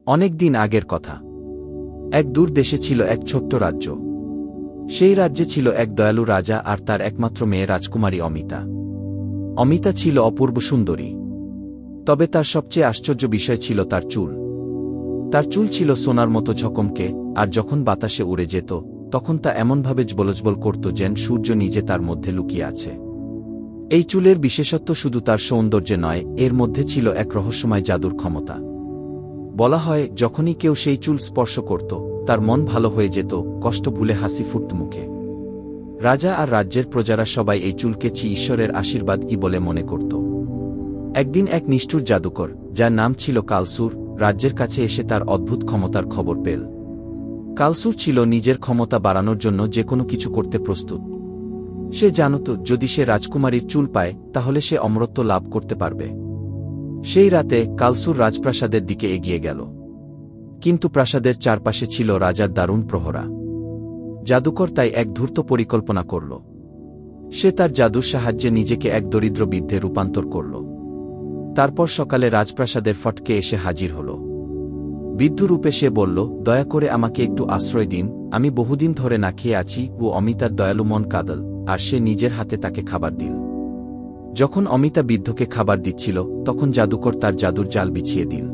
অনেক দিন আগের কথা। এক দূর দেশে ছিল এক ছোট্ট রাজ্য। সেই রাজ্যে ছিল এক দয়ালু রাজা আর তার একমাত্র মেয়ে রাজকুমারী অমিতা। অমিতা ছিল অপূর্ব সুন্দরী। তবে তার সবচেয়ে আশ্চর্য বিষয় ছিল তার চুল। তার চুল ছিল সোনার মতো ঝকমকে, আর যখন বাতাসে উড়ে যেত তখন তা এমনভাবে জ্বলজ্বল করত যেন সূর্য নিজে তার মধ্যে লুকিয়ে আছে। এই চুলের বিশেষত্ব শুধু তার সৌন্দর্যে নয়, এর মধ্যে ছিল এক রহস্যময় জাদুর ক্ষমতা। বলা হয়, যখনই কেউ সেই চুল স্পর্শ করত তার মন ভালো হয়ে যেত, কষ্ট ভুলে হাসি ফুটত মুখে। রাজা আর রাজ্যের প্রজারা সবাই এই চুলকে ঈশ্বরের আশীর্বাদ কি বলে মনে করত। একদিন এক নিষ্ঠুর জাদুকর, যার নাম ছিল কালসুর, রাজ্যের কাছে এসে তার অদ্ভুত ক্ষমতার খবর পেল। কালসুর ছিল নিজের ক্ষমতা বাড়ানোর জন্য যে কোনো কিছু করতে প্রস্তুত। সে জানত যদি সে রাজকুমারীর চুল পায় তাহলে সে অমরত্ব লাভ করতে পারবে। সেই রাতে কালসুর রাজপ্রাসাদের দিকে এগিয়ে গেল। কিন্তু প্রাসাদের চারপাশে ছিল রাজার দারুণ প্রহরা। জাদুকর তাই এক ধূর্ত পরিকল্পনা করল। সে তার জাদুর সাহায্যে নিজেকে এক দরিদ্র বৃদ্ধে রূপান্তর করল। তারপর সকালে রাজপ্রাসাদের ফটকে এসে হাজির হল। বৃদ্ধ রূপে সে বলল, দয়া করে আমাকে একটু আশ্রয় দিন, আমি বহুদিন ধরে না খেয়ে আছি। ও অমিতার দয়ালু মন কাঁদল, আর সে নিজের হাতে তাকে খাবার দিল। যখন অমিতা বৃদ্ধকে খাবার দিচ্ছিল তখন জাদুকর তার জাদুর জাল বিছিয়ে দিল।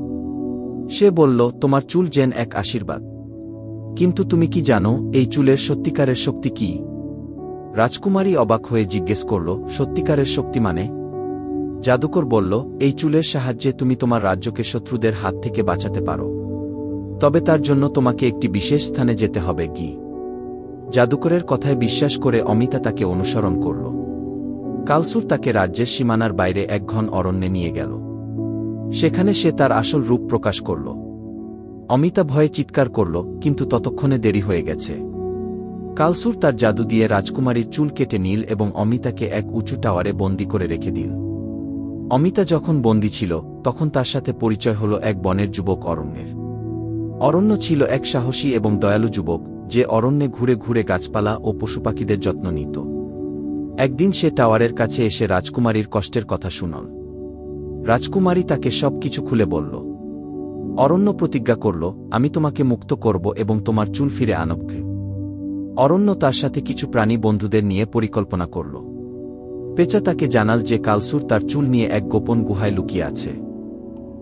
সে বলল, তোমার চুল যেন এক আশীর্বাদ। কিন্তু তুমি কি জানো এই চুলের সত্যিকারের শক্তি কি? রাজকুমারী অবাক হয়ে জিজ্ঞেস করল, সত্যিকারের শক্তি মানে? জাদুকর বলল, এই চুলের সাহায্যে তুমি তোমার রাজ্যকে শত্রুদের হাত থেকে বাঁচাতে পারো। তবে তার জন্য তোমাকে একটি বিশেষ স্থানে যেতে হবে। কি? জাদুকরের কথায় বিশ্বাস করে অমিতা তাকে অনুসরণ করল। কালসুর তাকে রাজ্যের সীমানার বাইরে এক ঘন অরণ্যে নিয়ে গেল। সেখানে সে তার আসল রূপ প্রকাশ করল। অমিতা ভয়ে চিৎকার করল, কিন্তু ততক্ষণে দেরি হয়ে গেছে। কালসুর তার জাদু দিয়ে রাজকুমারীর চুল কেটে নিল এবং অমিতাকে এক উঁচু টাওয়ারে বন্দী করে রেখে দিল। অমিতা যখন বন্দী ছিল তখন তার সাথে পরিচয় হল এক বনের যুবক অরণ্যের। অরণ্য ছিল এক সাহসী এবং দয়ালু যুবক, যে অরণ্যে ঘুরে ঘুরে গাছপালা ও পশুপাখিদের যত্ন নিত। একদিন সে টাওয়ারের কাছে এসে রাজকুমারীর কষ্টের কথা শুনল। রাজকুমারী তাকে সব কিছু খুলে বলল। অরণ্য প্রতিজ্ঞা করল, আমি তোমাকে মুক্ত করব এবং তোমার চুল ফিরে আনব। অরণ্য তার সাথে কিছু প্রাণী বন্ধুদের নিয়ে পরিকল্পনা করল। পেঁচা তাকে জানাল যে কালসুর তার চুল নিয়ে এক গোপন গুহায় লুকিয়ে আছে।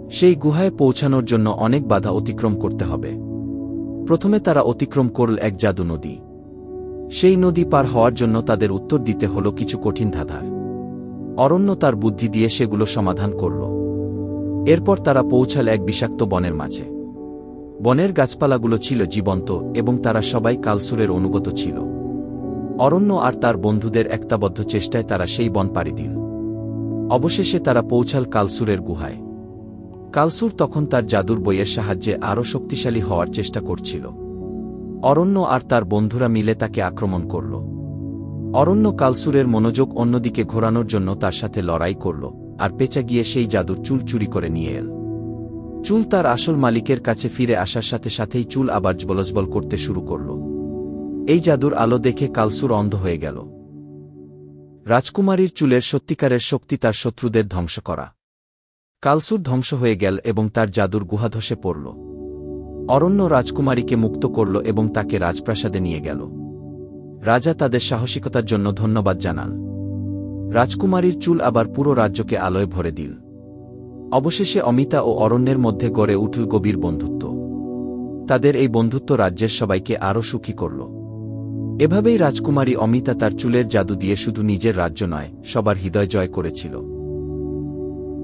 সেই গুহায় পৌঁছানোর জন্য অনেক বাধা অতিক্রম করতে হবে। প্রথমে তারা অতিক্রম করল এক জাদু নদী। সেই নদী পার হওয়ার জন্য তাদের উত্তর দিতে হল কিছু কঠিন ধাঁধার। অরণ্য তার বুদ্ধি দিয়ে সেগুলো সমাধান করল। এরপর তারা পৌঁছাল এক বিষাক্ত বনের মাঝে। বনের গাছপালাগুলো ছিল জীবন্ত এবং তারা সবাই কালসুরের অনুগত ছিল। অরণ্য আর তার বন্ধুদের একতাবদ্ধ চেষ্টায় তারা সেই বন পাড়ি দিল। অবশেষে তারা পৌঁছাল কালসুরের গুহায়। কালসুর তখন তার জাদুর বইয়ের সাহায্যে আরও শক্তিশালী হওয়ার চেষ্টা করছিল। অরণ্য আর তার বন্ধুরা মিলে তাকে আক্রমণ করল। অরণ্য কালসুরের মনোযোগ অন্যদিকে ঘোরানোর জন্য তার সাথে লড়াই করল, আর পেঁচা গিয়ে সেই জাদুর চুল চুরি করে নিয়ে এল। চুল তার আসল মালিকের কাছে ফিরে আসার সাথে সাথেই চুল আবার জ্বলজ্বল করতে শুরু করল। এই জাদুর আলো দেখে কালসুর অন্ধ হয়ে গেল। রাজকুমারীর চুলের সত্যিকারের শক্তি তার শত্রুদের ধ্বংস করা। কালসুর ধ্বংস হয়ে গেল এবং তার জাদুর গুহা ধসে পড়ল। অরণ্য রাজকুমারীকে মুক্ত করল এবং তাকে রাজপ্রাসাদে নিয়ে গেল। রাজা তাদের সাহসিকতার জন্য ধন্যবাদ জানান। রাজকুমারীর চুল আবার পুরো রাজ্যকে আলোয় ভরে দিল। অবশেষে অমিতা ও অরণ্যের মধ্যে গড়ে উঠল গভীর বন্ধুত্ব। তাদের এই বন্ধুত্ব রাজ্যের সবাইকে আরও সুখী করল। এভাবেই রাজকুমারী অমিতা তার চুলের জাদু দিয়ে শুধু নিজের রাজ্য নয়, সবার হৃদয় জয় করেছিল।